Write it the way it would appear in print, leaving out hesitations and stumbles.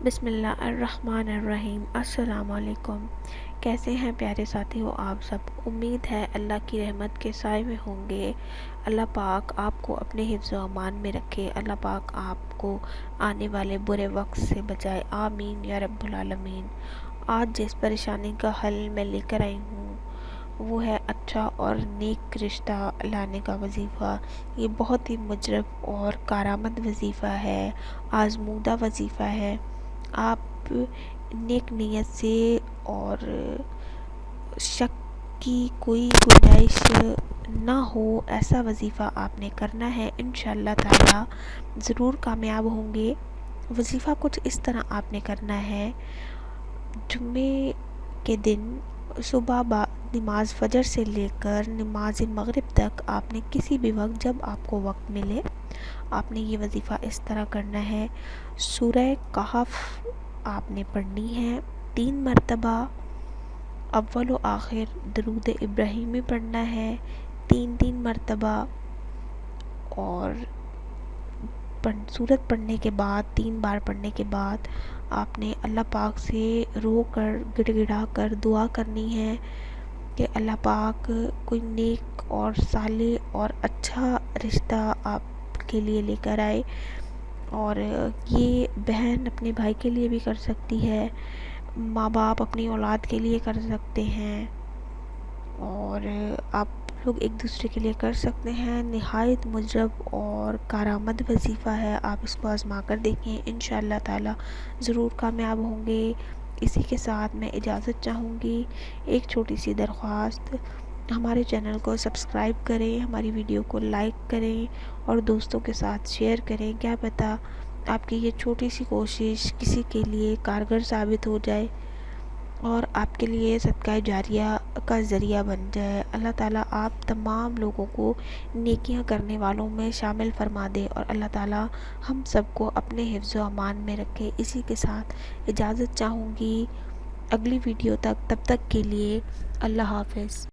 بسم اللہ الرحمن الرحیم۔ السلام علیکم۔ کیسے ہیں پیارے ساتھیوں آپ سب؟ امید ہے اللہ کی رحمت کے سائے میں ہوں گے۔ اللہ پاک آپ کو اپنے حفظ و امان میں رکھے۔ اللہ پاک آپ کو آنے والے برے وقت سے بچائے، آمین یا رب العالمین۔ آج جس پریشانی کا حل میں لے کر آئی ہوں وہ ہے اچھا اور نیک رشتہ لانے کا وظیفہ۔ یہ بہت ہی مجرب اور کارآمد وظیفہ ہے، آزمودہ وظیفہ ہے۔ آپ نیک نیت سے اور شک کی کوئی گنجائش نہ ہو ایسا وظیفہ آپ نے کرنا ہے، انشاءاللہ تعالی ضرور کامیاب ہوں گے۔ وظیفہ کچھ اس طرح آپ نے کرنا ہے۔ جمعے کے دن صبح نماز فجر سے لے کر نماز مغرب تک آپ نے کسی بھی وقت جب آپ کو وقت ملے آپ نے یہ وظیفہ اس طرح کرنا ہے۔ سورہ کہف آپ نے پڑھنی ہے 3 مرتبہ، اول و آخر درود ابراہیمی پڑھنا ہے 3 مرتبہ، اور سورت پڑھنے کے بعد 3 بار پڑھنے کے بعد آپ نے اللہ پاک سے رو کر گڑ گڑا کر دعا کرنی ہے کہ اللہ پاک کوئی نیک اور صالح اور اچھا رشتہ آپ کے لیے لے کر آئے۔ اور یہ بہن اپنے بھائی کے لیے بھی کر سکتی ہے، ماں باپ اپنی اولاد کے لیے کر سکتے ہیں، اور آپ لوگ ایک دوسرے کے لیے کر سکتے ہیں۔ نہایت مجرب اور کارآمد وظیفہ ہے، آپ اس کو آزما کر دیکھیں، انشاءاللہ تعالی ضرور کامیاب ہوں گے۔ اسی کے ساتھ میں اجازت چاہوں گی، ایک چھوٹی سی درخواست، ہمارے چینل کو سبسکرائب کریں، ہماری ویڈیو کو لائک کریں اور دوستوں کے ساتھ شیئر کریں۔ کیا پتہ آپ کی یہ چھوٹی سی کوشش کسی کے لیے کارگر ثابت ہو جائے اور آپ کے لیے صدقہ جاریہ کا ذریعہ بن جائے۔ اللہ تعالیٰ آپ تمام لوگوں کو نیکیاں کرنے والوں میں شامل فرما دے، اور اللہ تعالیٰ ہم سب کو اپنے حفظ و امان میں رکھے۔ اسی کے ساتھ اجازت چاہوں گی، اگلی ویڈیو تک، تب تک کے لیے اللہ حافظ۔